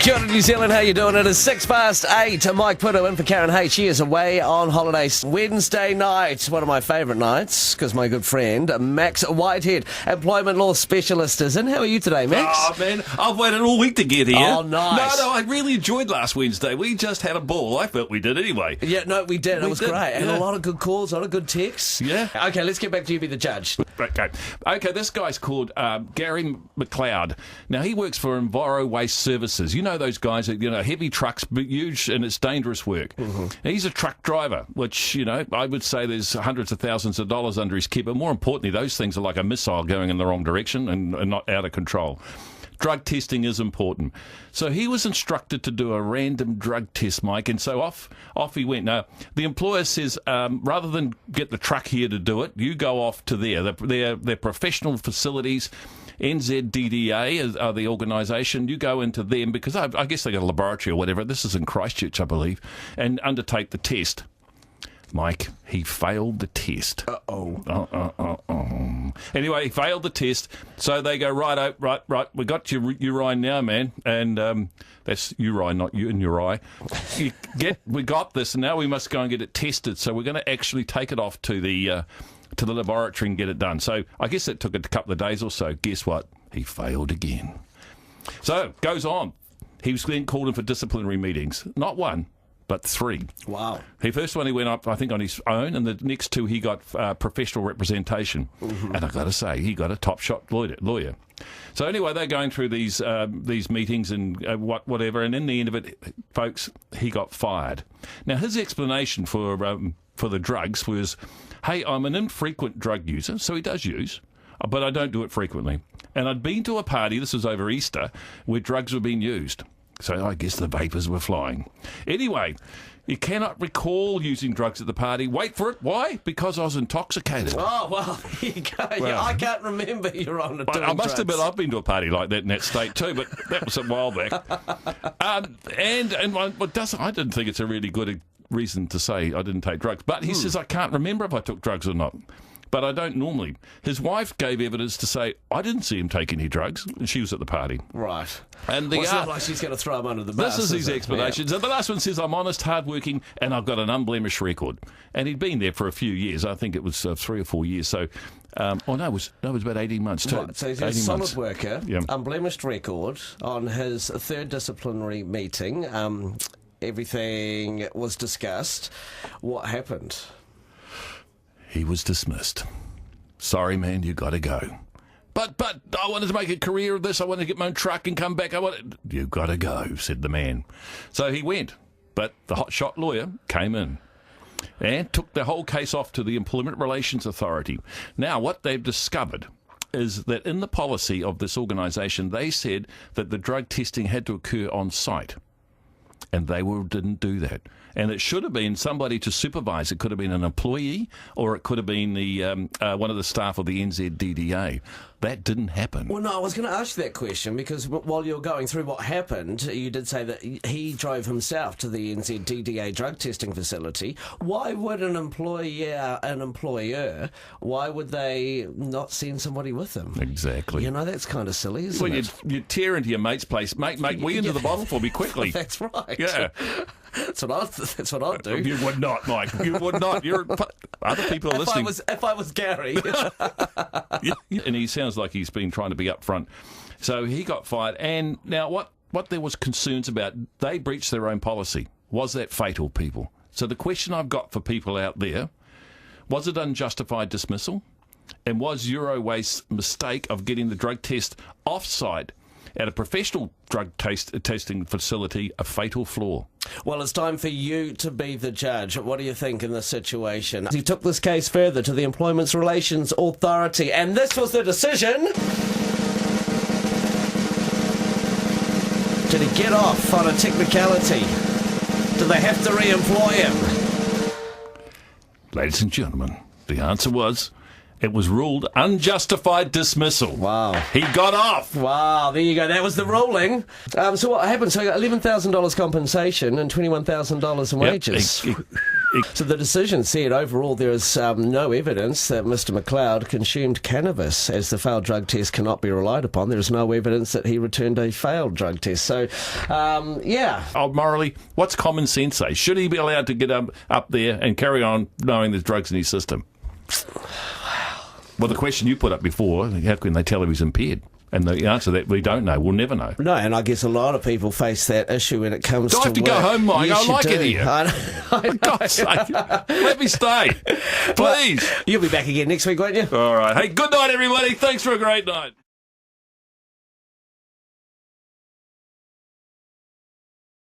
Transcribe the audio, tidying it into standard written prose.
Kia ora, New Zealand, how you doing? It is 8:06. Mike Putto in for Karen Hay. She is away on holiday Wednesday night. One of my favourite nights, because my good friend Max Whitehead, employment law specialist, is in. How are you today, Max? Oh, man, I've waited all week to get here. Oh, nice. No, I really enjoyed last Wednesday. We just had a ball. I felt we did anyway. Yeah, no, we did. It was great. And yeah. a lot of good calls, a lot of good texts. Yeah. Okay, let's get back to you be the judge. Okay, this guy's called Gary McLeod. Now, he works for Enviro Waste Services. You know those guys that, heavy trucks, huge, and it's dangerous work. Mm-hmm. He's a truck driver, which, I would say there's hundreds of thousands of dollars under his kit, but more importantly, those things are like a missile going in the wrong direction and not out of control. Drug testing is important. So he was instructed to do a random drug test, Mike, and so off he went. Now, the employer says, rather than get the truck here to do it, you go off to their professional facilities. NZDDA are the organisation. You go into them because I guess they got a laboratory or whatever. This is in Christchurch, I believe, and undertake the test. Mike, he failed the test. Anyway, he failed the test, so they go, right, we got your urine now, man, and that's urine, not you and your eye. We got this, and now we must go and get it tested, so we're going to actually take it off to the laboratory and get it done. So I guess it took a couple of days or so. Guess what? He failed again. So, goes on. He was then called in for disciplinary meetings. Not one, but 3. Wow. The first one he went up, I think, on his own, and the next 2 he got professional representation. Mm-hmm. And I've got to say, he got a top-shot lawyer. So anyway, they're going through these meetings and whatever, and in the end of it, folks, he got fired. Now, his explanation for the drugs was, hey, I'm an infrequent drug user, so he does use, but I don't do it frequently. And I'd been to a party, this was over Easter, where drugs were being used. So I guess the vapours were flying. Anyway, you cannot recall using drugs at the party. Wait for it. Why? Because I was intoxicated. Oh, well, there you go. Well, yeah, I can't remember you're on doing drugs. I must admit I've been to a party like that in that state too, but that was a while back. I didn't think it's a really good reason to say I didn't take drugs. But he says, I can't remember if I took drugs or not. But I don't normally. His wife gave evidence to say, I didn't see him take any drugs, and she was at the party. Right. And it's not like she's going to throw him under the bus. This is his explanations. Yeah. And the last one says, I'm honest, hardworking, and I've got an unblemished record. And he'd been there for a few years. I think it was 3 or 4 years. So, it was about 18 months too. Right, so he's a solid worker, unblemished record. On his 3rd disciplinary meeting, everything was discussed. What happened? He was dismissed. Sorry, man, you got to go. But I wanted to make a career of this. I wanted to get my own truck and come back. You got to go, said the man. So he went. But the hotshot lawyer came in and took the whole case off to the Employment Relations Authority. Now, what they've discovered is that in the policy of this organisation, they said that the drug testing had to occur on site. And they didn't do that. And it should have been somebody to supervise. It could have been an employee, or it could have been one of the staff of the NZDDA. That didn't happen. Well, no, I was going to ask you that question because while you were going through what happened, you did say that he drove himself to the NZDDA drug testing facility. Why would an employer, why would they not send somebody with them? Exactly. That's kind of silly, isn't it? Well, you tear into your mate's place. Mate, we into the bottle for me quickly. That's right. Yeah. That's what I'd do. You would not, Mike. You would not. Other people are listening. If I was Gary. And he sounds like he's been trying to be upfront. So he got fired. And now what there was concerns about, they breached their own policy. Was that fatal, people? So the question I've got for people out there, was it unjustified dismissal? And was Eurowaste's mistake of getting the drug test off-site at a professional drug testing facility a fatal flaw? Well, it's time for you to be the judge. What do you think in this situation? He took this case further to the Employment Relations Authority, and this was the decision. Did he get off on a technicality? Do they have to re-employ him? Ladies and gentlemen, the answer was, it was ruled unjustified dismissal. Wow. He got off. Wow, there you go. That was the ruling. So what happened? So he got $11,000 compensation and $21,000 in wages. So the decision said overall there is no evidence that Mr. McLeod consumed cannabis, as the failed drug test cannot be relied upon. There is no evidence that he returned a failed drug test. So, yeah. Oh, morally, what's common sense say? Should he be allowed to get up there and carry on knowing there's drugs in his system? Well, the question you put up before, how can they tell if he's impaired? And the answer that we don't know, we'll never know. No, and I guess a lot of people face that issue when it comes to I have to work. go home, Mike. Yes, I like you it do. here. I For God's sake, let me stay. Please. You'll be back again next week, won't you? All right. Hey, good night, everybody. Thanks for a great night.